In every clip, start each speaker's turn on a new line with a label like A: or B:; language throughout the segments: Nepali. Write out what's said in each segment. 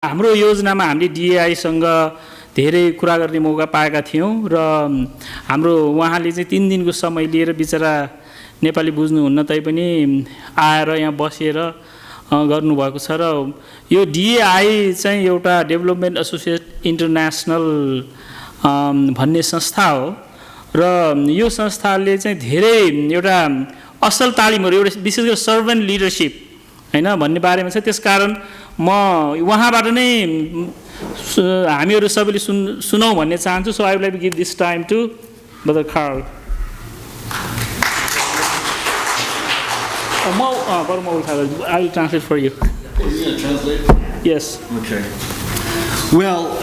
A: हाम्रो योजनामा हामीले DAI-सँग धेरै कुरा गर्ने मौका पाएका थियौं र हाम्रो उहाँले चाहिँ 3 दिनको समय लिएर बिचरा नेपाली बुझ्नुहुन्न तैपनि आएर यहाँ बसेर गर्नुभएको छ र यो DAI चाहिँ एउटा डेभलपमेन्ट एसोसिएट इन्टरनेशनल भन्ने संस्था हो र यो संस्थाले चाहिँ धेरै एउटा असल तालिमहरु एउटा विशेष गरी सर्भेन्ट लिडरशिप हैन भन्ने बारेमा छ। त्यसकारण म उहाँबाट नै हामीहरु सबैले सुनौ भन्ने चाहन्छु। So I would like to give this time to brother Carl. I will translate for you.
B: Oh, you're going to translate?
A: Yes.
B: Okay. Well,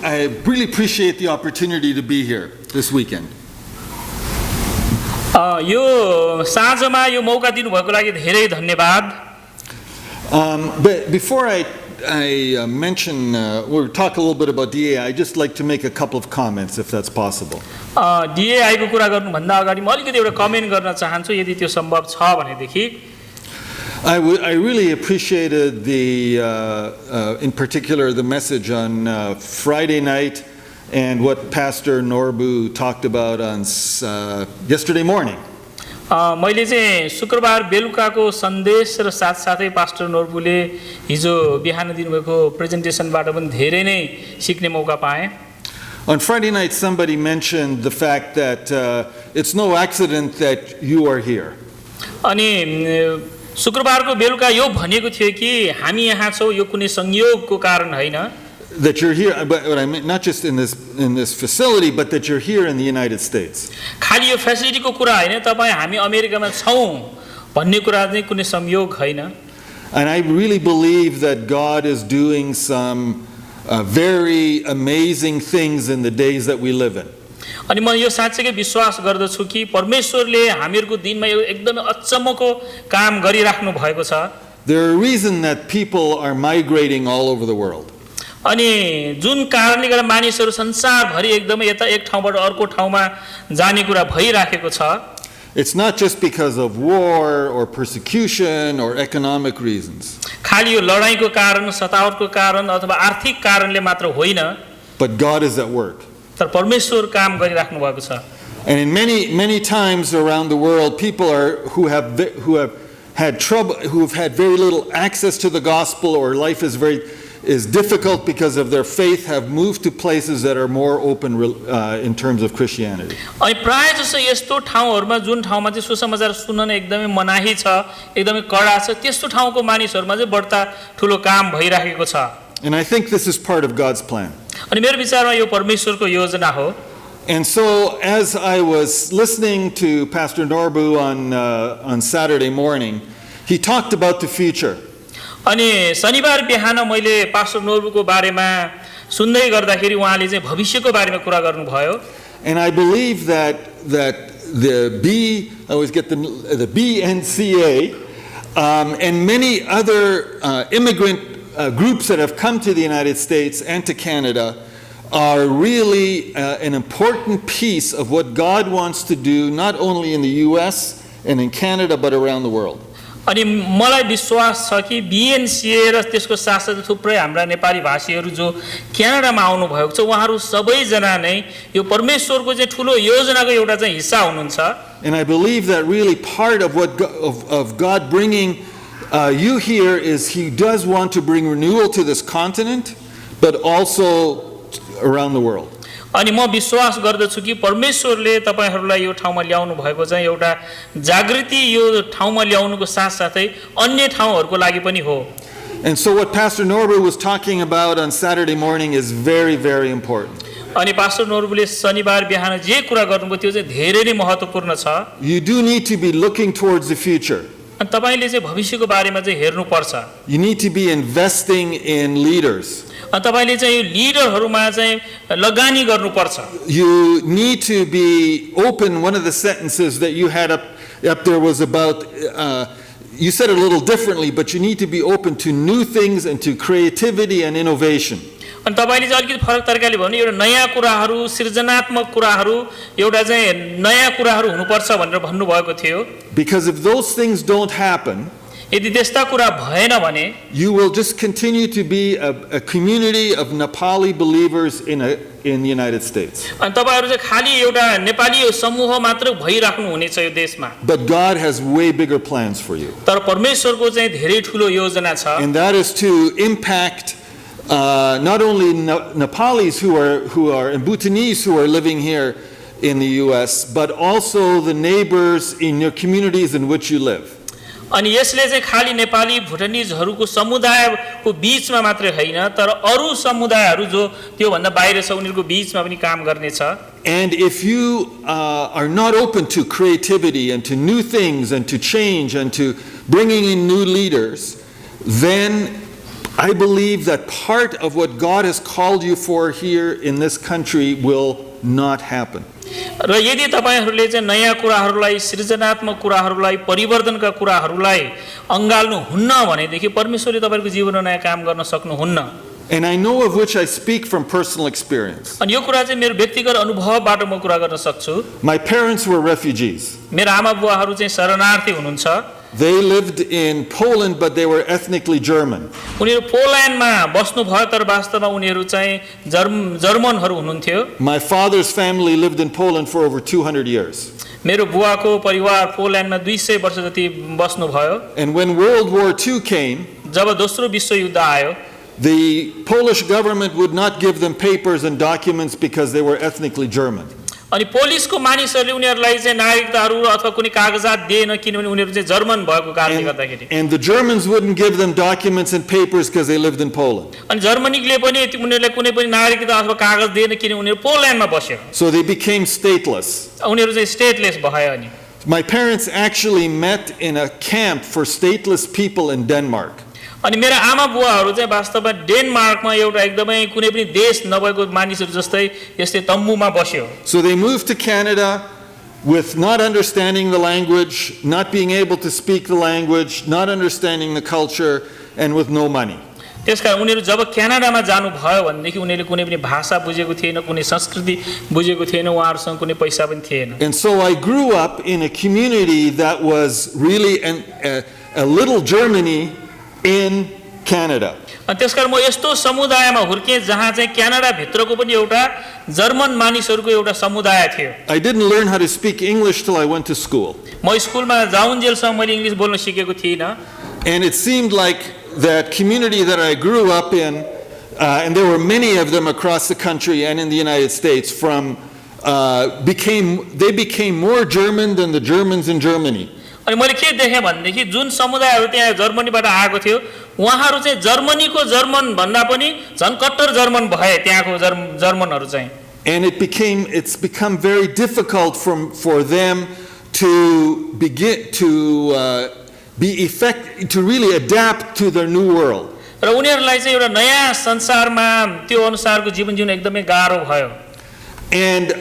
B: I really appreciate the opportunity to be here this weekend.
A: यो साँझमा यो मौका दिनुभएको लागि धेरै धन्यवाद।
B: But before I mention or talk a little bit about DAI, I'd just like to make a couple of comments if that's possible.
A: DAI को कुरा गर्नु भन्दा अगाडि म अलिकति एउटा कमेन्ट गर्न चाहन्छु यदि त्यो सम्भव छ भनेदेखि।
B: I really appreciated in particular the message on Friday night and what Pastor Norbu talked about on yesterday morning.
A: मैले चाहिँ शुक्रबार बेलुकाको सन्देश र साथसाथै पास्टर नोर्बुले हिजो बिहान दिनुभएको प्रेजेन्टेसनबाट पनि धेरै नै सिक्ने मौका पाएँ।
B: On Friday night somebody mentioned the fact that it's no accident that you are here.
A: अनि शुक्रबारको बेलुका यो भनेको थियो कि हामी यहाँ छौं यो कुनै संयोगको कारण हैन।
B: That you're here, but I mean not just in this facility, but that you're here in the United States.
A: खाली यो फेसिलिटीको कुरा हैन, तपाई हामी अमेरिकामा छौं भन्ने कुरा चाहिँ कुनै संयोग हैन।
B: And I really believe that God is doing some very amazing things in the days that we live in.
A: अनि म यो साच्चै विश्वास गर्दछु कि परमेश्वरले हामीहरुको दिनमा यो एकदमै अचम्मको काम गरिराख्नु भएको छ।
B: There are reasons that people are migrating all over the world.
A: अनि जुन कारणले गर्दा मानिसहरु संसारभरि एकदमै यता एक ठाउँबाट अर्को ठाउँमा जाने कुरा भइराखेको छ।
B: It's not just because of war or persecution or economic reasons.
A: खाली यो लडाईको कारण, सतावटको कारण अथवा आर्थिक कारणले मात्र होइन।
B: But God is at work.
A: तर परमेश्वर काम गरिराख्नु भएको छ।
B: And in many times around the world, people who have had trouble, who have had very little access to the gospel, or life is difficult because of their faith, have moved to places that are more open in terms of Christianity.
A: अनि प्राय जसो यस्तो ठाउँहरुमा जुन ठाउँमा चाहिँ सुसमाचार सुन्न एकदमै मनाही छ, एकदमै कडा छ, त्यस्तो ठाउँको मानिसहरुमा चाहिँ बढ्ता ठूलो काम भइराखेको छ।
B: And I think this is part of God's plan.
A: अनि मेरो विचारमा यो परमेश्वरको योजना हो।
B: And so as I was listening to Pastor Norbu on Saturday morning, he talked about the future.
A: अनि शनिबार बिहान मैले पास्टर नोर्बुको बारेमा सुन्दै गर्दाखेरि उहाँले चाहिँ भविष्यको बारेमा कुरा गर्नुभयो।
B: And I believe that I always get the BNCA and many other immigrant groups that have come to the United States and to Canada are really an important piece of what God wants to do, not only in the US and in Canada, but around the world.
A: अनि मलाई विश्वास छ कि BNCA र त्यसको साथसाथै थुप्रै हाम्रा नेपाली भाषीहरु जो क्यानाडामा आउनु भएको छ उहाँहरु सबैजना नै यो परमेश्वरको चाहिँ ठूलो योजनाको एउटा चाहिँ हिस्सा हुनुहुन्छ।
B: And I believe that really part of what of God bringing you here is He does want to bring renewal to this continent, but also around the world.
A: अनि म विश्वास गर्दछु कि परमेश्वरले तपाईहरुलाई यो ठाउँमा ल्याउनु भएको चाहिँ एउटा जागृति यो ठाउँमा ल्याउनुको साथसाथै अन्य ठाउँहरुको लागि पनि हो।
B: And so what Pastor Norbu was talking about on Saturday morning is very, very important.
A: अनि पास्टर नोर्बुले शनिबार बिहान जे कुरा गर्नुभयो त्यो चाहिँ धेरै नै महत्त्वपूर्ण छ।
B: You do need to be looking towards the future.
A: अनि तपाईले चाहिँ भविष्यको बारेमा चाहिँ हेर्नु पर्छ।
B: You need to be investing in leaders.
A: अनि तपाईले चाहिँ यो लिडरहरुमा चाहिँ लगानी गर्नु पर्छ।
B: You need to be open. One of the sentences that you had up there was about you said it a little differently, but you need to be open to new things and to creativity and innovation.
A: अनि तपाईले चाहिँ अलिकति फरक तरिकाले भन्नु एउटा नयाँ कुराहरु, सृजनात्मक कुराहरु, एउटा चाहिँ नयाँ कुराहरु हुनुपर्छ भनेर भन्नु भएको थियो।
B: Because if those things don't happen,
A: यदि त्यस्ता कुरा भएन भने
B: you will just continue to be a community of Nepali believers in the United States.
A: अनि तपाईहरु चाहिँ खाली एउटा नेपाली समूह मात्र भइराख्नु हुनेछ यो देशमा.
B: But God has way bigger plans for you.
A: तर परमेश्वरको चाहिँ धेरै ठूलो योजना छ.
B: And that is to impact not only Nepalis who are and Bhutanese who are living here in the US, but also the neighbors in your communities in which you live.
A: अनि यसले चाहिँ खाली नेपाली भुटानिजहरुको समुदायको बीचमा मात्रै हैन तर अरु समुदायहरु जो त्यो भन्दा बाहिर छ उनीहरुको बीचमा पनि काम गर्नेछ.
B: And if you are not open to creativity and to new things and to change and to bringing in new leaders, then I believe that part of what God has called you for here in this country will not happen.
A: र यदि तपाईहरुले चाहिँ नयाँ कुराहरुलाई सृजनात्मक कुराहरुलाई परिवर्तनका कुराहरुलाई अंगाल्नु हुन्न भनेदेखि परमेश्वरले तपाईहरुको जीवनमा नयाँ काम गर्न सक्नुहुन्न.
B: And I know of which I speak from personal experience.
A: अनि यो कुरा चाहिँ मेरो व्यक्तिगत अनुभवबाट म कुरा गर्न सक्छु.
B: My parents were refugees.
A: मेरो आमा बुवाहरु चाहिँ शरणार्थी हुनुहुन्छ.
B: They lived in Poland, but they were ethnically German.
A: उनीहरु पोल्यान्डमा बस्नु भयो तर वास्तवमा उनीहरु चाहिँ जर्मनहरु हुनुहुन्थ्यो.
B: My father's family lived in Poland for over 200 years.
A: मेरो बुवाको परिवार पोल्यान्डमा 200 वर्ष जति बस्नु भयो.
B: And when World War II came,
A: जब दोस्रो विश्वयुद्ध आयो,
B: the Polish government would not give them papers and documents because they were ethnically German.
A: अनि पोलिसको मानिसहरुले उनीहरुलाई चाहिँ नागरिकताहरु अथवा कुनै कागजात दिएन किनभने उनीहरु चाहिँ जर्मन भएको कारणले गर्दाखेरि.
B: And the Germans wouldn't give them documents and papers because they lived in Poland.
A: अनि जर्मनीले पनि उनीहरुलाई कुनै पनि नागरिकता अथवा कागज दिएन किन उनीहरु पोल्यान्डमा बस्यो.
B: So they became stateless.
A: उनीहरु चाहिँ स्टेटलेस भयो अनि.
B: My parents actually met in a camp for stateless people in Denmark.
A: अनि मेरा आमा बुवाहरु चाहिँ वास्तवमा डेनमार्कमा एउटा एकदमै कुनै पनि देश नभएको मानिसहरु जस्तै यस्तै तम्बुमा बस्यो.
B: So they moved to Canada with not understanding the language, not being able to speak the language, not understanding the culture, and with no money.
A: त्यसकारण उनीहरु जब क्यानाडामा जानु भयो भनेदेखि उनीहरुले कुनै पनि भाषा बुझेको थिएन, कुनै संस्कृति बुझेको थिएन, उहाँहरुसँग कुनै पैसा पनि थिएन.
B: And so I grew up in a community that was really a little Germany in Canada.
A: अनि त्यसकारण म यस्तो समुदायमा हुर्के जहाँ चाहिँ क्यानाडा भित्रको पनि एउटा जर्मन मानिसहरुको एउटा समुदाय थियो.
B: I didn't learn how to speak English till I went to school.
A: म स्कुलमा जाउन्जेलसम्म मैले इंग्लिश बोल्न सिकेको थिइनँ.
B: And it seemed like that community that I grew up in, and there were many of them across the country and in the United States, they became more German than the Germans in Germany.
A: अनि मैले के देखे भनेदेखि जुन समुदायहरु त्यहाँ जर्मनीबाट आएको थियो उहाँहरु चाहिँ जर्मनीको जर्मन भन्दा पनि झन् कट्टर जर्मन भए त्यहाँको जर्मनहरु चाहिँ.
B: And it's become very difficult for them to begin to to really adapt to their new world.
A: र उनीहरुलाई चाहिँ एउटा नयाँ संसारमा त्यो अनुसारको जीवन जिउन एकदमै गाह्रो भयो.
B: And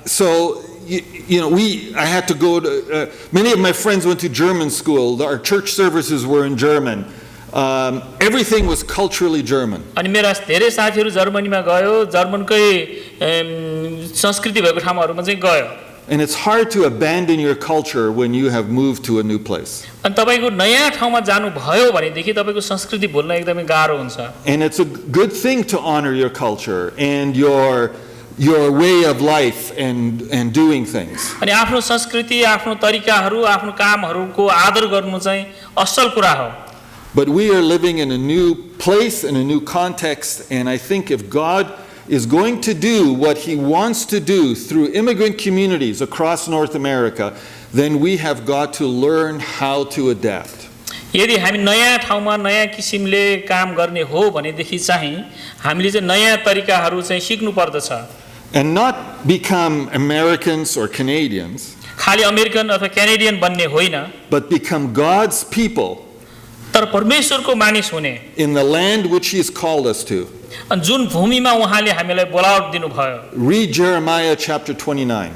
B: so I had to go to, many of my friends went to German school. Our church services were in German. Everything was culturally German.
A: अनि मेरा धेरै साथीहरु जर्मनीमा गयो, जर्मनकै संस्कृति भएको ठाउँहरुमा चाहिँ गयो.
B: And it's hard to abandon your culture when you have moved to a new place.
A: अनि तपाईको नयाँ ठाउँमा जानु भयो भनेदेखि तपाईको संस्कृति भुल्न एकदमै गाह्रो हुन्छ.
B: And it's a good thing to honor your culture and your way of life and doing things.
A: अनि आफ्नो संस्कृति, आफ्नो तरिकाहरु, आफ्नो कामहरुको आदर गर्नु चाहिँ असल कुरा हो.
B: But we are living in a new place, in a new context, and I think if God is going to do what he wants to do through immigrant communities across North America, then we have got to learn how to adapt.
A: यदि हामी नयाँ ठाउँमा नयाँ किसिमले काम गर्ने हो भनेदेखि चाहिँ हामीले चाहिँ नयाँ तरिकाहरु चाहिँ सिक्नु पर्दछ.
B: And not become Americans or Canadians,
A: खाली अमेरिकन अथवा क्यानेडियन बन्ने होइन,
B: but become God's people
A: तर परमेश्वरको मानिस हुने
B: in the land which he has called us to.
A: अनि जुन भूमिमा उहाँले हामीलाई बोलावट दिनु भयो.
B: Read Jeremiah chapter 29.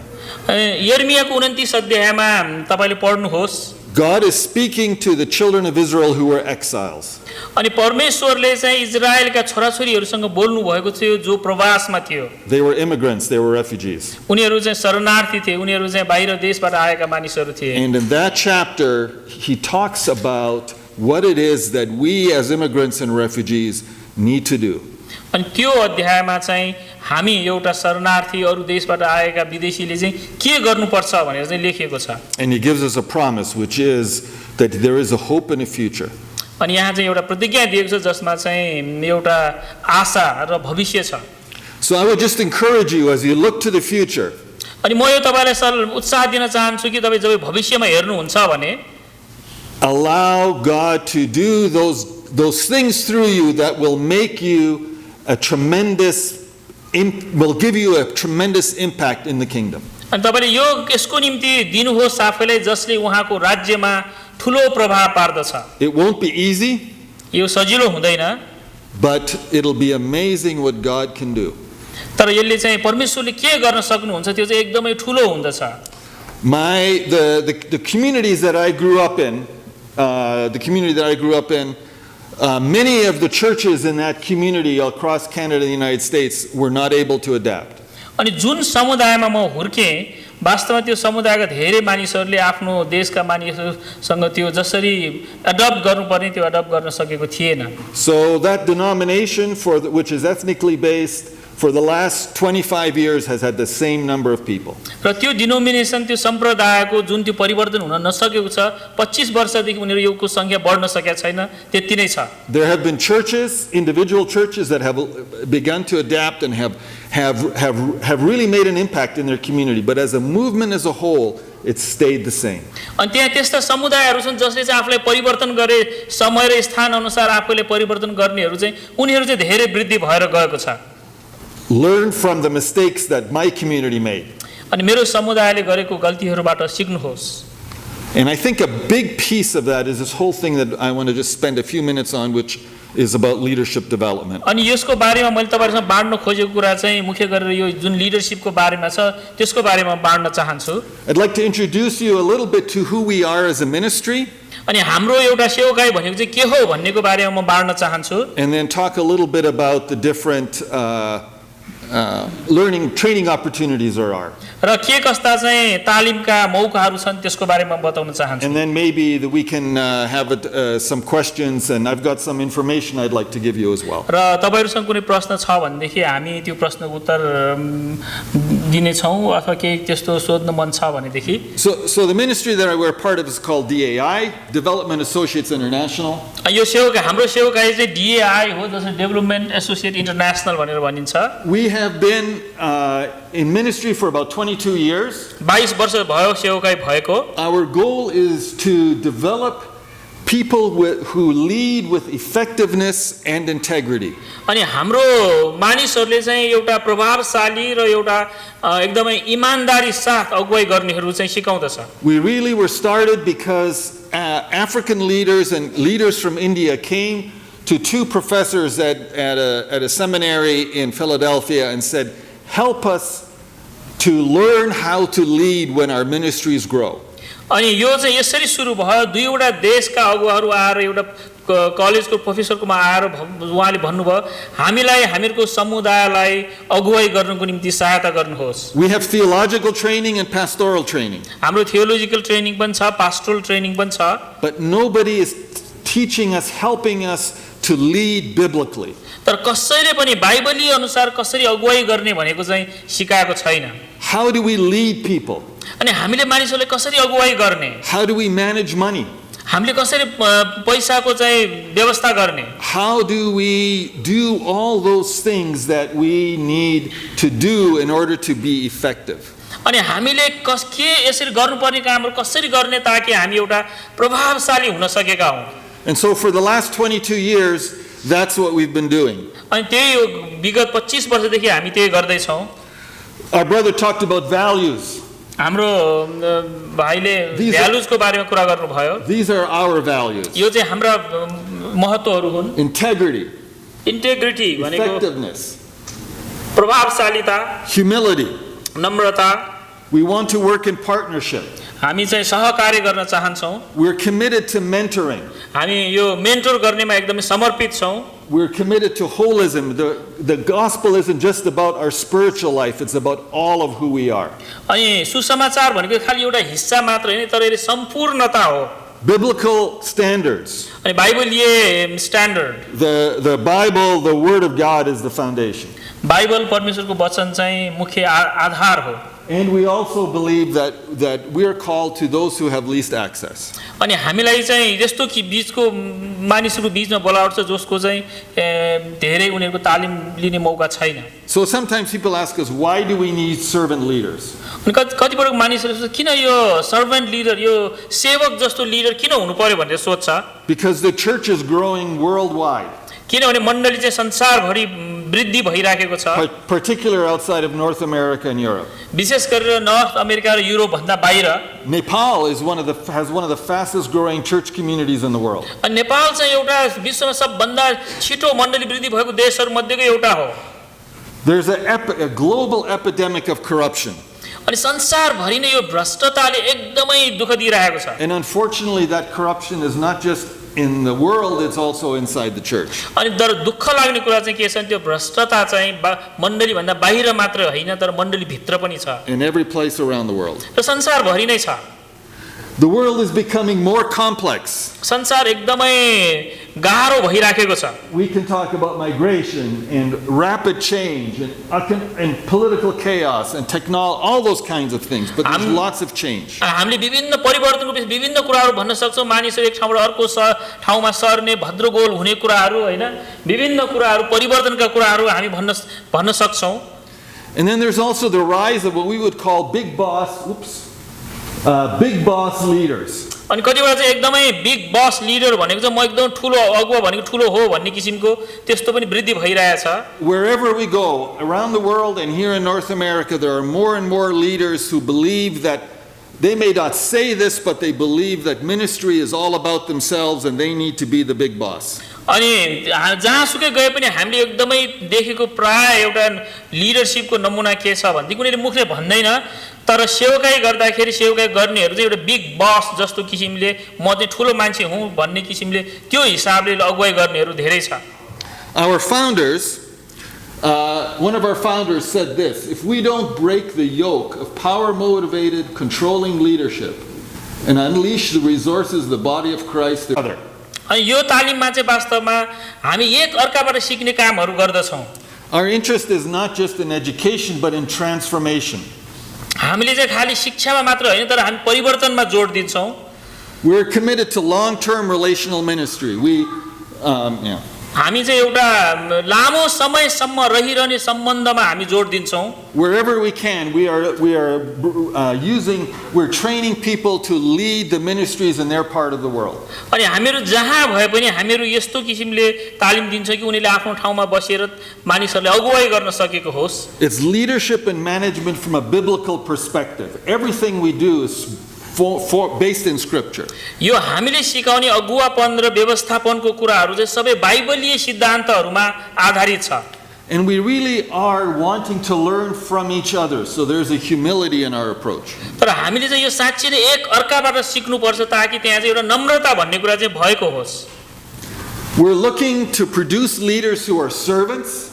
A: यर्मियाको 29 अध्यायमा तपाईले पढ्नुहोस्.
B: God is speaking to the children of Israel who were exiles.
A: अनि परमेश्वरले चाहिँ इजरायलका छोराछोरीहरूसँग बोल्नु भएको थियो जो प्रवासमा थियो
B: They were immigrants, they were refugees.
A: उनीहरू चाहिँ शरणार्थी थिए उनीहरू चाहिँ बाहिर देशबाट आएका मानिसहरू थिए
B: And in that chapter, he talks about what it is that we as immigrants and refugees need to do.
A: अनि त्यो अध्यायमा चाहिँ हामी एउटा शरणार्थी अरू देशबाट आएका विदेशीले चाहिँ के गर्नुपर्छ भनेर चाहिँ लेखिएको छ
B: And he gives us a promise, which is that there is a hope and a future.
A: अनि यहाँ चाहिँ एउटा प्रतिज्ञा दिएको छ जसमा चाहिँ एउटा आशा र भविष्य छ
B: So I would just encourage you as you look to the future,
A: अनि म यो तपाईलाई उत्साह दिन चाहन्छु कि तपाईँ जब भविष्यमा हेर्नुहुन्छ भने
B: allow God to do those things through you that will make you a will give you a tremendous impact in the kingdom.
A: अनि तपाईले यो यसको निम्ति दिनुहोस् आफैलाई जसले उहाँको राज्यमा ठुलो प्रभाव पार्दछ
B: It won't be easy,
A: यो सजिलो हुँदैन
B: but it'll be amazing what God can do.
A: तर यसले चाहिँ परमेश्वरले के गर्न सक्नुहुन्छ त्यो चाहिँ एकदमै ठुलो हुँदछ
B: The communities that I grew up in, many of the churches in that community across Canada and the United States were not able to adapt.
A: अनि जुन समुदायमा म हुर्के वास्तवमा त्यो समुदायका धेरै मानिसहरूले आफ्नो देशका मानिसहरूसँग त्यो जसरी एडप्ट गर्नुपर्ने त्यो एडप्ट गर्न सकेको थिएन
B: So that denomination which is ethnically based for the last 25 years has had the same number of people.
A: र त्यो डिनोमिनेसन त्यो सम्प्रदायको जुन त्यो परिवर्तन हुन नसकेको छ 25 वर्षदेखि उनीहरू योको संख्या बढ्न सकेको छैन त्यति नै छ
B: There have been churches, individual churches that have begun to adapt and have really made an impact in their community, but as a movement as a whole it's stayed the same.
A: अनि त्यहाँ त्यस्ता समुदायहरू छन् जसले चाहिँ आफूलाई परिवर्तन गरे समय र स्थान अनुसार आफूले परिवर्तन गर्नेहरू चाहिँ उनीहरू चाहिँ धेरै वृद्धि भएर गएको छ
B: Learn from the mistakes that my community made.
A: अनि मेरो समुदायले गरेको गल्तीहरूबाट सिक्नुहोस्
B: And I think a big piece of that is this whole thing that I want to just spend a few minutes on, which is about leadership development.
A: अनि यसको बारेमा मैले तपाईहरुसँग बाँड्न खोजेको कुरा चाहिँ मुख्य गरेर यो जुन लिडरशिपको बारेमा छ त्यसको बारेमा बाँड्न चाहन्छु
B: I'd like to introduce you a little bit to who we are as a ministry.
A: अनि हाम्रो एउटा सेवकाई भनेको चाहिँ के हो भन्नेको बारेमा म बाँड्न चाहन्छु
B: And then talk a little bit about the different training opportunities there are.
A: र के कस्ता चाहिँ तालिमका मौकाहरू छन् त्यसको बारेमा बताउन चाहन्छु
B: And then maybe that we can have some questions, and I've got some information I'd like to give you as well.
A: र तपाईहरुसँग कुनै प्रश्न छ भनेदेखि हामी त्यो प्रश्नको उत्तर दिने छौं अथवा केही त्यस्तो सोध्न मन छ भनेदेखि
B: So the ministry that we're part of is called DAI, Development Associates International.
A: यो सेवकाई हाम्रो सेवकाई चाहिँ DAI हो जसले डेभलपमेन्ट एसोसिएट इन्टरनेशनल भनेर भनिन्छ
B: We have been in ministry for about 22 years.
A: 22 वर्ष भयो सेवकाई भएको
B: Our goal is to develop people who lead with effectiveness and integrity.
A: अनि हाम्रो मानिसहरूले चाहिँ एउटा प्रभावशाली र एउटा एकदमै इमानदारी साथ अगुवाई गर्नेहरू चाहिँ सिकाउँदछ
B: We really were started because African leaders and leaders from India came to two professors at a seminary in Philadelphia and said, help us to learn how to lead when our ministries grow.
A: अनि यो चाहिँ यसरी सुरु भयो दुईवटा देशका अगुवाहरू आएर एउटा कलेजको प्रोफेसरकोमा आएर उहाँले भन्नुभयो हामीलाई हामीहरूको समुदायलाई अगुवाई गर्नको निम्ति सहायता गर्नुहोस्
B: We have theological training and pastoral training.
A: हाम्रो थियोलोजिकल ट्रेनिङ पनि छ पास्टोरल ट्रेनिङ पनि छ
B: But nobody is teaching us, helping us to lead biblically.
A: तर कसैले पनि बाइबली अनुसार कसरी अगुवाई गर्ने भनेको चाहिँ सिकाएको छैन
B: How do we lead people?
A: अनि हामीले मानिसहरूले कसरी अगुवाई गर्ने
B: How do we manage money?
A: हामीले कसरी पैसाको चाहिँ व्यवस्था गर्ने
B: How do we do all those things that we need to do in order to be effective?
A: अनि हामीले के यसरी गर्नुपर्ने कामहरू कसरी गर्ने ताकि हामी एउटा प्रभावशाली हुन सकेका हौं
B: And so for the last 22 years, that's what we've been doing.
A: अनि त्यही विगत 25 वर्षदेखि हामी त्यही गर्दै छौं
B: Our brother talked about values.
A: हाम्रो भाइले भ्यालुजको बारेमा कुरा गर्नु भयो
B: These are our values.
A: यो चाहिँ हाम्रा महत्त्वहरू हुन्
B: Integrity,
A: इन्टिग्रिटी भनेको
B: effectiveness,
A: प्रभावशालीता
B: humility,
A: Namrata
B: We want to work in partnership.
C: हामी चाहिँ सहकार्य गर्न चाहन्छौँ
B: We're committed to mentoring.
C: हामी यो मेन्टर गर्नेमा एकदमै समर्पित छौँ
B: We're committed to holism. The gospel isn't just about our spiritual life, it's about all of who we are.
C: अनि सुसमाचार भनेको खालि एउटा हिस्सा मात्र हैन तर यो सम्पूर्णता हो
B: Biblical standards.
C: अनि बाइबलीय standard
B: The Bible, the Word of God, is the foundation.
C: Bible परमेश्वरको वचन चाहिँ मुख्य आधार हो
B: And we also believe that we are called to those who have least access.
C: अनि हामीलाई चाहिँ यस्तो कि बीचको मानिसहरु बीचमा बोलावट छ जसको चाहिँ धेरै उनीहरुको तालिम लिने मौका छैन
B: So sometimes people ask us, why do we need servant leaders?
C: अनि कति पटक मानिसहरु किन यो सर्भेन्ट लिडर यो सेवक जस्तो लिडर किन हुनु पर्यो भनेर सोध्छ
B: Because the church is growing worldwide.
C: किनभने मण्डली चाहिँ संसारभरि वृद्धि भइराखेको छ
B: Particularly outside of North America and Europe.
C: विशेष गरेर नर्थ अमेरिका र युरोप भन्दा बाहिर
B: Nepal has one of the fastest growing church communities in the world.
C: अनि नेपाल चाहिँ एउटा विश्वमा सबभन्दा छिटो मण्डली वृद्धि भएको देशहरु मध्येको एउटा हो
B: There's a global epidemic of corruption.
C: अनि संसारभरि नै यो भ्रष्टताले एकदमै दुःख दिइरहेको छ
B: And unfortunately that corruption is not just in the world, it's also inside the church.
C: अनि तर दुःख लाग्ने कुरा चाहिँ के छ त्यो भ्रष्टता चाहिँ मण्डली भन्दा बाहिर मात्र हैन तर मण्डली भित्र पनि छ
B: In every place around the world.
C: र संसारभरि नै छ
B: The world is becoming more complex.
C: संसार एकदमै गाह्रो भइराखेको छ
B: We can talk about migration and rapid change and political chaos and technology, all those kinds of things, but there's lots of change.
C: हामीले विभिन्न परिवर्तनको विभिन्न कुराहरु भन्न सक्छौं मानिसहरु एक ठाउँबाट अर्को ठाउँमा सर्ने भद्रगोल हुने कुराहरु हैन विभिन्न कुराहरु परिवर्तनका कुराहरु हामी भन्न सक्छौं
B: And then there's also the rise of what we would call big boss leaders.
C: अनि कतिवटा चाहिँ एकदमै बिग बस लिडर भनेको चाहिँ म एकदम ठूलो अगुवा भनेको ठूलो हो भन्ने किसिमको त्यस्तो पनि वृद्धि भइरहेछ
B: Wherever we go around the world and here in North America there are more and more leaders who believe that they may not say this but they believe that ministry is all about themselves and they need to be the big boss.
C: अनि जहाँसुकै गए पनि हामीले एकदमै देखेको प्राय एउटा लिडरशिपको नमुना के छ भन्दै कुनैले मुखले भन्दैन तर सेवकाई गर्दाखेरि सेवकाई गर्नेहरु चाहिँ एउटा बिग बस जस्तो किसिमले म चाहिँ ठूलो मान्छे हुँ भन्ने किसिमले त्यो हिसाबले अगुवाई गर्नेहरु धेरै छ
B: Our founders one of our founders said this, if we don't break the yoke of power motivated controlling leadership and unleash the resources of the body of Christ together.
C: अनि यो तालिममा चाहिँ वास्तवमा हामी एक अर्काबाट सिक्ने कामहरु गर्दछौं
B: Our interest is not just in education but in transformation.
C: हामीले चाहिँ खाली शिक्षामा मात्र हैन तर हामी परिवर्तनमा जोड दिन्छौं
B: We're committed to long-term relational ministry.
C: हामी चाहिँ एउटा लामो समयसम्म रहिरहने सम्बन्धमा हामी जोड दिन्छौं
B: Wherever we can, we're training people to lead the ministries in their part of the world.
C: अनि हामीहरु जहाँ भए पनि हामीहरु यस्तो किसिमले तालिम दिन्छ कि उनीले आफ्नो ठाउँमा बसेर मानिसहरुले अगुवाई गर्न सकेको होस्
B: It's leadership and management from a biblical perspective. Everything we do is based in scripture.
C: यो हामीले सिकाउने अगुवापन र व्यवस्थापनको कुराहरु चाहिँ सबै बाइबलीय सिद्धान्तहरुमा आधारित छ
B: And we really are wanting to learn from each other, so there's a humility in our approach.
C: तर हामीले चाहिँ यो साच्चै नै एक अर्काबाट सिक्नु पर्छ ताकि त्यहाँ चाहिँ एउटा नम्रता भन्ने कुरा चाहिँ भएको होस्
B: We're looking to produce leaders who are servants.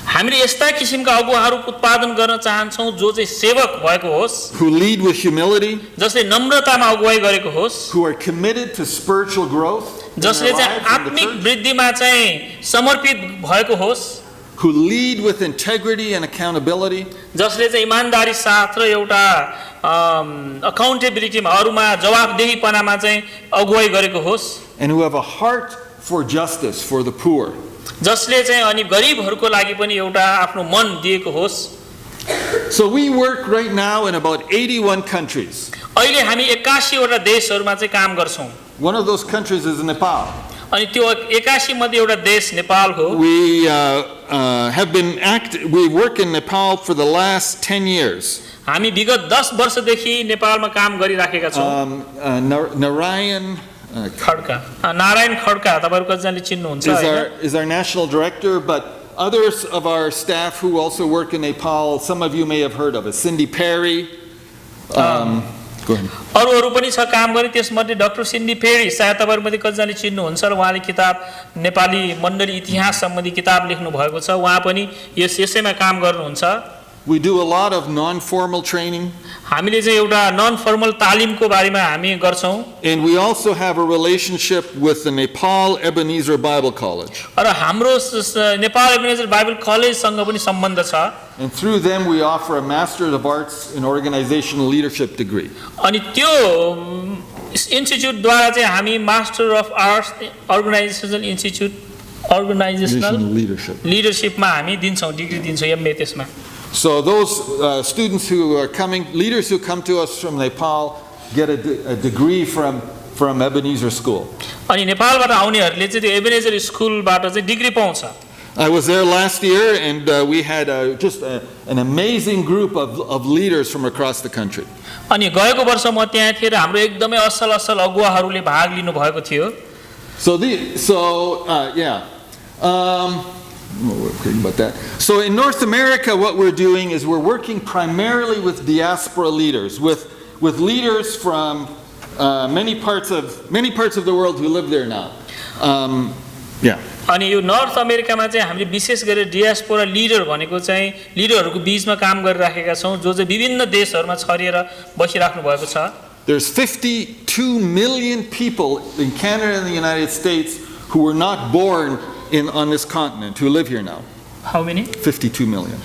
C: हामीले यस्ता किसिमका अगुवाहरु उत्पादन गर्न चाहन्छौं जो चाहिँ सेवक भएको होस्
B: who lead with humility,
C: जसले नम्रतामा अगुवाई गरेको होस्
B: who are committed to spiritual growth,
C: जसले चाहिँ आत्मिक वृद्धिमा चाहिँ समर्पित भएको होस्
B: who lead with integrity and accountability,
C: जसले चाहिँ इमानदारी साथ र एउटा अकाउन्टेबिलिटीमा अरुमा जवाफदेहीपनामा चाहिँ अगुवाई गरेको होस्
B: and who have a heart for justice for the poor.
C: जसले चाहिँ अनि गरिबहरुको लागि पनि एउटा आफ्नो मन दिएको होस्
B: So we work right now in about 81 countries.
C: अहिले हामी 81 वटा देशहरुमा चाहिँ काम गर्छौं
B: One of those countries is Nepal.
C: अनि त्यो 81 मध्ये एउटा देश नेपाल हो
B: We work in Nepal for the last 10 years.
C: हामी विगत 10 वर्षदेखि नेपालमा काम गरिराखेका छौं नारायण खड्का तपाईहरु कतिजनाले चिन्नुहुन्छ हैन
B: is our national director, but others of our staff who also work in Nepal, some of you may have heard of it. Cindy Perry, Go ahead.
C: अरू पनि छ काम गर्ने त्यसमध्ये डाक्टर सिन्डी फेरी सायद तपाईहरुमध्ये कतिजनाले चिन्नुहुन्छ र उहाँले किताब नेपाली मण्डली इतिहास सम्बन्धी किताब लेख्नु भएको छ उहाँ पनि यसैमा काम गर्नुहुन्छ
B: We do a lot of non-formal training.
C: हामीले चाहिँ एउटा नन फर्मल तालिमको बारेमा हामी गर्छौं
B: And we also have a relationship with the Nepal Ebenezer Bible College.
C: र हाम्रो नेपाल एबेनेजर बाइबल कलेजसँग पनि सम्बन्ध छ
B: And through them we offer a Master of Arts in Organizational Leadership degree.
C: अनि त्यो इन्स्टिट्युट द्वारा चाहिँ हामी मास्टर अफ आर्ट्स अर्गनाइजेसनल लिडरशिपमा हामी दिन्छौं डिग्री दिन्छौं एमए त्यसमा
B: So those students who are coming, leaders who come to us from Nepal, get a degree from Ebenezer School.
C: अनि नेपालबाट आउनेहरूले चाहिँ त्यो एबेनेजर स्कुलबाट चाहिँ डिग्री पाउँछ
B: I was there last year, and we had just an amazing group of leaders from across the country.
C: अनि गएको वर्ष म त्यहाँ थिएँ र हाम्रो एकदमै असल अगुवाहरूले भाग लिनु भएको थियो
B: About that. So in North America, what we're doing is we're working primarily with diaspora leaders, with leaders from many parts of the world who live there now.
C: अनि यो नर्थ अमेरिकामा चाहिँ हामीले विशेष गरेर डियास्पोरा लिडर भनेको चाहिँ लिडरहरूको बीचमा काम गरिराखेका छौं जो चाहिँ विभिन्न देशहरूमा छरिएर बसिराख्नु भएको छ
B: There's 52 million people in Canada and the United States who were not born on this continent who live here now.
C: How many?
B: 52 million.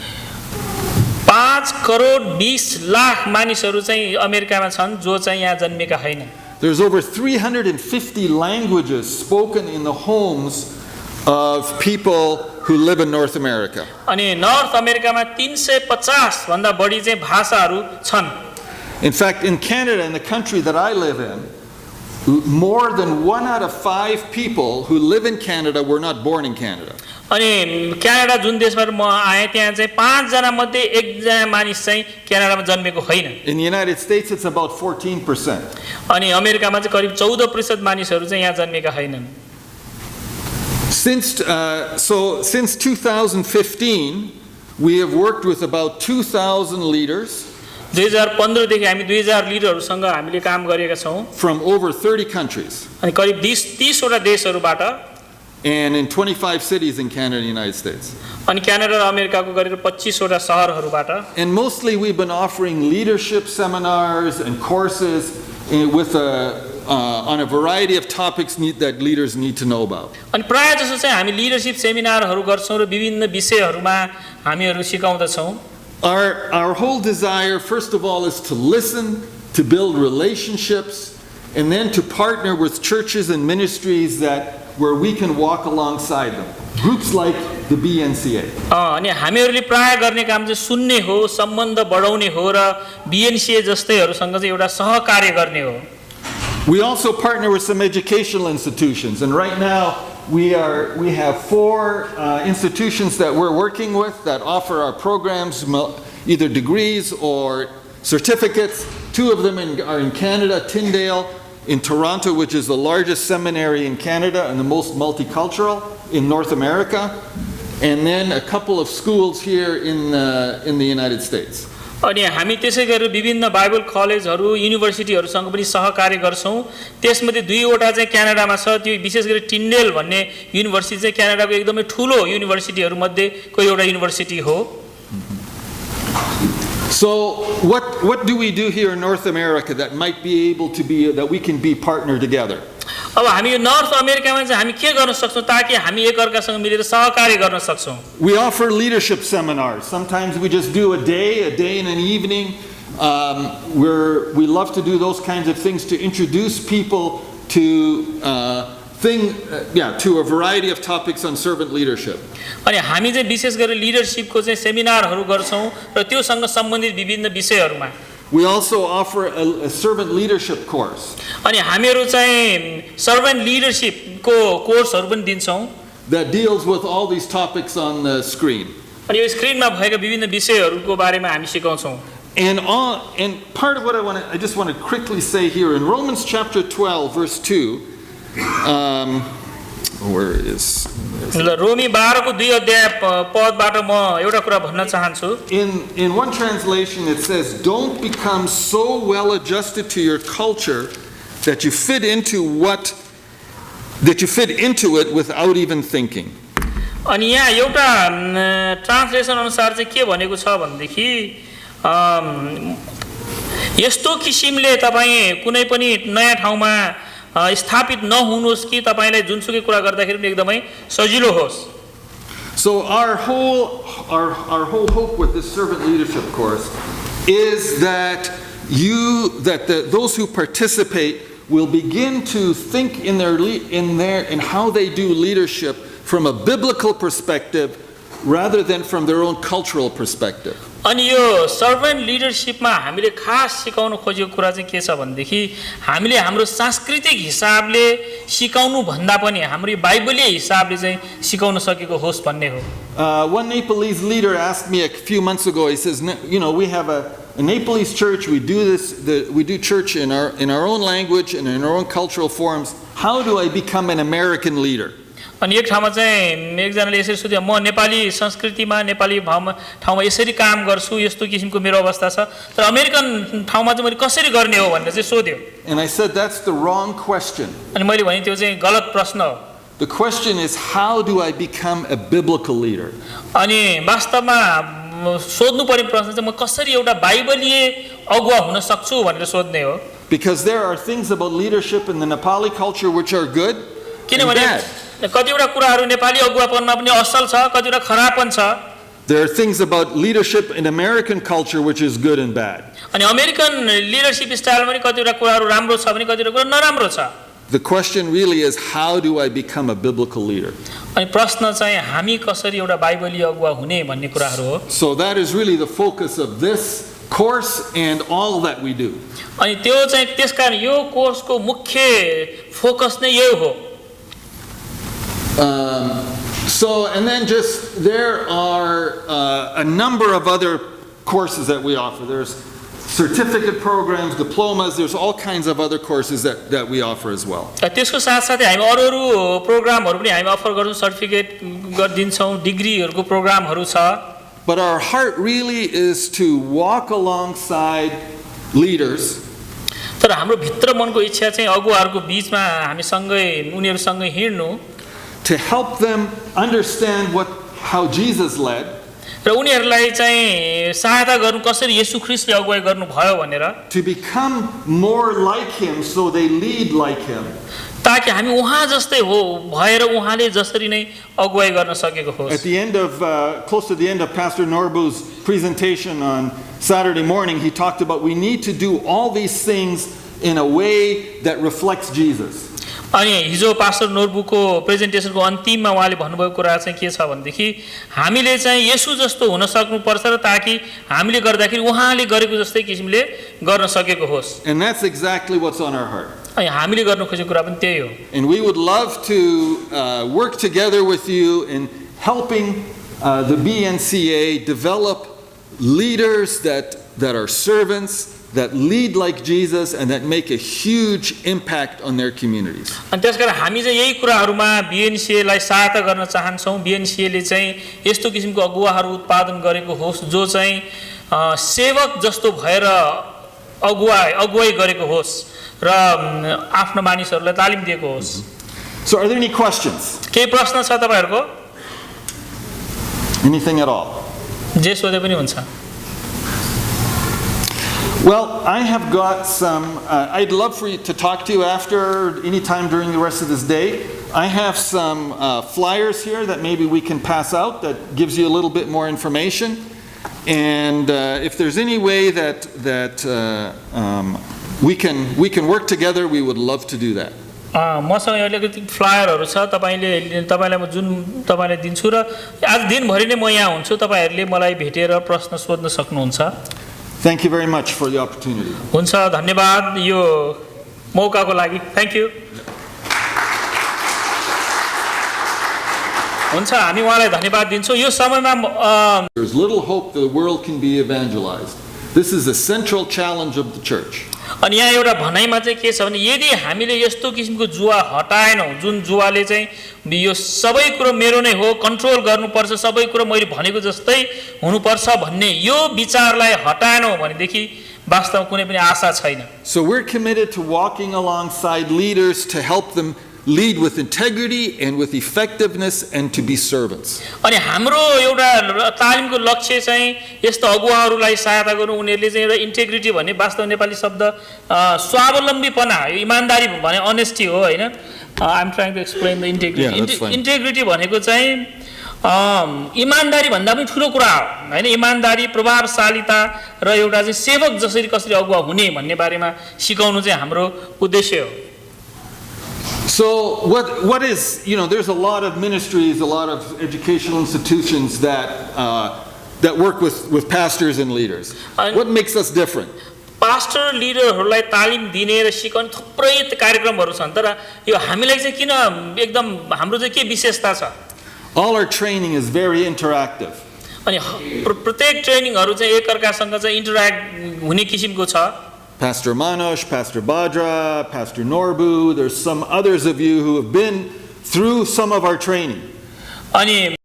C: 5 crore 20 lakh मानिसहरू चाहिँ अमेरिकामा छन् जो चाहिँ यहाँ जन्मेका हैनन्.
B: There's over 350 languages spoken in the homes of people who live in North America.
C: अनि नर्थ अमेरिकामा 350 भन्दा बढी चाहिँ भाषाहरू छन्.
B: In fact, in Canada, in the country that I live in, more than 1 out of 5 people who live in Canada were not born in Canada.
C: अनि क्यानाडा जुन देशबाट म आए त्यहाँ चाहिँ 5 जना मध्ये 1 जना मानिस चाहिँ क्यानाडामा जन्मेको हैन.
B: In the United States it's about 14%.
C: अनि अमेरिकामा चाहिँ करिब 14% मानिसहरू चाहिँ यहाँ जन्मेका हैनन्.
B: Since 2015 we have worked with about 2,000 leaders.
C: 2015 देखि हामी 2000 लिडरहरुसँग हामीले काम गरेका छौं
B: from over 30 countries.
C: अनि करिब 30 वटा देशहरुबाट
B: and in 25 cities in Canada and the United States.
C: अनि क्यानाडा र अमेरिकाको गरेर 25 वटा शहरहरुबाट
B: And mostly we've been offering leadership seminars and courses with on a variety of topics that leaders need to know about.
C: अनि प्राय जसो चाहिँ हामी लिडरशिप सेमिनारहरु गर्छौं र विभिन्न विषयहरुमा हामीहरु सिकाउँदछौं.
B: Our whole desire, first of all, is to listen, to build relationships, and then to partner with churches and ministries where we can walk alongside them. Groups like the BNCA.
C: अनि हामीहरुले प्राय गर्ने काम चाहिँ सुन्ने हो, सम्बन्ध बढाउने हो र BNCA जस्तैहरुसँग चाहिँ एउटा सहकार्य गर्ने हो.
B: We also partner with some educational institutions, and right now we have 4 institutions that we're working with that offer our programs, either degrees or certificates. 2 of them are in Canada, Tyndale in Toronto, which is the largest seminary in Canada and the most multicultural in North America, and then a couple of schools here in the United States.
C: अनि हामी त्यसै गरेर विभिन्न बाइबल कलेजहरु युनिभर्सिटीहरुसँग पनि सहकार्य गर्छौं. त्यसमध्ये 2 वटा चाहिँ क्यानाडामा छ. त्यो विशेष गरी टिन्डेल भन्ने युनिभर्सिटी चाहिँ क्यानाडाको एकदमै ठूलो युनिभर्सिटीहरु मध्येको एउटा युनिभर्सिटी हो.
B: So what do we do here in North America that might be able to be that we can be partner together?
C: अब हामी यो नर्थ अमेरिकामा चाहिँ हामी के गर्न सक्छौं ताकि हामी एकअर्कासँग मिलेर सहकार्य गर्न सक्छौं.
B: We offer leadership seminars. Sometimes we just do a day and an evening. We love to do those kinds of things to introduce people to to a variety of topics on servant leadership.
C: अनि हामी चाहिँ विशेष गरेर लिडरशिपको चाहिँ सेमिनारहरु गर्छौं र त्योसँग सम्बन्धित विभिन्न विषयहरुमा.
B: We also offer a servant leadership course.
C: अनि हामीहरु चाहिँ सर्भेन्ट लिडरशिपको कोर्सहरु पनि दिन्छौं
B: that deals with all these topics on the screen.
C: अनि यो स्क्रिनमा भएका विभिन्न विषयहरुको बारेमा हामी सिकाउँछौं.
B: And part of what I just want to quickly say here in Romans chapter 12 verse 2, Where is
C: ल रोमी 12 को 2 अध्याय पदबाट म एउटा कुरा भन्न चाहन्छु.
B: in one translation it says, "Don't become so well adjusted to your culture that you fit into it without even thinking."
C: अनि यहाँ एउटा ट्रान्सलेसन अनुसार चाहिँ के भनेको छ भन्देखि यस्तो किसिमले तपाईं कुनै पनि नयाँ ठाउँमा स्थापित नहुनुहोस् कि तपाईलाई जुनसुकै कुरा गर्दाखेरि पनि एकदमै सजिलो होस्.
B: So our whole hope with this servant leadership course is that those who participate will begin to think in how they do leadership from a biblical perspective rather than from their own cultural perspective.
C: अनि यो सर्भेन्ट लिडरशिपमा हामीले खास सिकाउन खोजेको कुरा चाहिँ के छ भन्देखि हामीले हाम्रो सांस्कृतिक हिसाबले सिकाउनु भन्दा पनि हाम्रो बाइबलीय हिसाबले चाहिँ सिकाउन सकेको होस् भन्ने हो.
B: One Nepalese leader asked me a few months ago. He says, we have a Nepalese church. We do church in our own language and in our own cultural forms. How do I become an American leader?
C: अनि एक ठाउँमा चाहिँ एकजनाले यसरी सोध्यो, म नेपाली संस्कृतिमा नेपाली ठाउँमा यसरी काम गर्छु, यस्तो किसिमको मेरो अवस्था छ, तर अमेरिकन ठाउँमा चाहिँ मैले कसरी गर्ने हो भनेर चाहिँ सोध्यो.
B: And I said that's the wrong question.
C: अनि मैले भने त्यो चाहिँ गलत प्रश्न हो.
B: The question is, how do I become a biblical leader?
C: अनि वास्तवमा सोध्नु पर्ने प्रश्न चाहिँ म कसरी एउटा बाइबलीय अगुवा हुन सक्छु भनेर सोध्ने हो.
B: Because there are things about leadership in the Nepali culture which are good and bad.
C: कतिवटा कुराहरू नेपाली अगुवापनमा पनि असल छ, कतिवटा खराब पनि छ.
B: There are things about leadership in American culture which is good and bad.
C: अनि अमेरिकन लिडरशिप स्टाइलमा पनि कतिवटा कुराहरू राम्रो छ भने कतिवटा कुरा नराम्रो छ.
B: The question really is, how do I become a biblical leader?
C: अनि प्रश्न चाहिँ हामी कसरी एउटा बाइबलीय अगुवा हुने भन्ने कुराहरू हो.
B: So that is really the focus of this course and all that we do.
C: अनि त्यो चाहिँ त्यसकारण यो कोर्सको मुख्य फोकस नै यही हो.
B: And then there are a number of other courses that we offer. There's certificate programs, diplomas, there's all kinds of other courses that we offer as well.
C: त्यसको साथसाथै हामी अरू प्रोग्रामहरू पनि हामी अफर गर्छौं, सर्टिफिकेट दिन्छौं, डिग्रीहरूको प्रोग्रामहरू छ.
B: But our heart really is to walk alongside leaders.
C: तर हाम्रो भित्र मनको इच्छा चाहिँ अगुवाहरूको बीचमा हामी सँगै उनीहरुसँग हिँड्नु,
B: to help them understand how Jesus led.
C: र उनीहरुलाई चाहिँ सहायता गर्नु कसरी येशू ख्रीष्टले अगुवाई गर्नु भयो भनेर.
B: To become more like him so they lead like him.
C: ताकि हामी उहाँ जस्तै हो भएर उहाँले जसरी नै अगुवाई गर्न सकेको होस्.
B: At the end of close to the end of Pastor Norbu's presentation on Saturday morning, he talked about we need to do all these things in a way that reflects Jesus.
C: अनि हिजो पास्टर नोर्बुको प्रेजेन्टेसनको अन्तिममा उहाँले भन्नुभएको कुरा चाहिँ के छ भनेदेखि हामीले चाहिँ येशू जस्तो हुन सक्नुपर्छ र ताकि हामीले गर्दाखेरि उहाँले गरेको जस्तै किसिमले गर्न सकेको होस्.
B: And that's exactly what's on our heart.
C: अनि हामीले गर्न खोजेको कुरा पनि त्यही हो.
B: And we would love to work together with you in helping the BNCA develop leaders that are servants, that lead like Jesus and that make a huge impact on their communities.
C: अनि त्यसकारण हामी चाहिँ यही कुराहरुमा बीएनसीए लाई सहायता गर्न चाहन्छौं. बीएनसीए ले चाहिँ यस्तो किसिमको अगुवाहरु उत्पादन गरेको होस् जो चाहिँ सेवक जस्तो भएर अगुवाई गरेको होस् र आफ्नो मानिसहरुलाई तालिम दिएको होस्.
B: So are there any questions?
C: के प्रश्न छ तपाईहरुको?
B: Anything at all?
C: जे सोधे पनि हुन्छ.
B: Well, I have got some, I'd love for you to talk to you after, anytime during the rest of this day. I have some flyers here that maybe we can pass out that gives you a little bit more information. And if there's any way that we can work together, we would love to do that.
C: मसँग अलिकति फ्लायरहरु छ तपाईलाई म जुन तपाईलाई दिन्छु र आज दिनभरि नै म यहाँ हुन्छु. तपाईहरुले मलाई भेटेर प्रश्न सोध्न सक्नुहुन्छ.
B: Thank you very much for the opportunity.
C: हुन्छ, धन्यवाद यो मौकाको लागि. Thank you. हुन्छ, हामी उहाँलाई धन्यवाद दिन्छौं. यो समयमा
B: there's little hope the world can be evangelized. This is a central challenge of the church.
C: अनि यहाँ एउटा भनाइमा चाहिँ के छ भने यदि हामीले यस्तो किसिमको जुवा हटाएनौँ जुन जुवाले चाहिँ यो सबै कुरो मेरो नै हो कन्ट्रोल गर्नुपर्छ सबै कुरो मैले भनेको जस्तै हुनुपर्छ भन्ने यो विचारलाई हटाएनौँ भनेदेखि वास्तवमा कुनै पनि आशा छैन.
B: So we're committed to walking alongside leaders to help them lead with integrity and with effectiveness and to be servants.
C: अनि हाम्रो एउटा तालिमको लक्ष्य चाहिँ यस्तो अगुवाहरूलाई सहायता गर्नु उनीहरूले चाहिँ एउटा इन्टेग्रिटी भन्ने वास्तव नेपाली शब्द स्वावलम्बीपना इमानदारी भने अनेस्टी हो हैन. I am trying to explain the integrity. Integrity भनेको चाहिँ इमानदारी भन्दा पनि ठुलो कुरा हो हैन. इमानदारी प्रभावशालीता र एउटा चाहिँ सेवक जसरी कसरी अगुवा हुने भन्ने बारेमा सिकाउनु चाहिँ हाम्रो उद्देश्य हो.
B: So what is, there's a lot of ministries, a lot of educational institutions that work with pastors and leaders. What makes us different?
C: Pastor लिडरहरूलाई तालिम दिने र सिकाउने थुप्रै कार्यक्रमहरू छन् तर यो हामीलाई चाहिँ किन एकदम हाम्रो चाहिँ के विशेषता छ?
B: All our training is very interactive.
C: अनि प्रत्येक ट्रेनिङहरू चाहिँ एकअर्कासँग चाहिँ इन्टरेक्ट हुने किसिमको छ.
B: Pastor Manosh, Pastor Badra, Pastor Norbu, there's some others of you who have been through some of our training.
C: अनि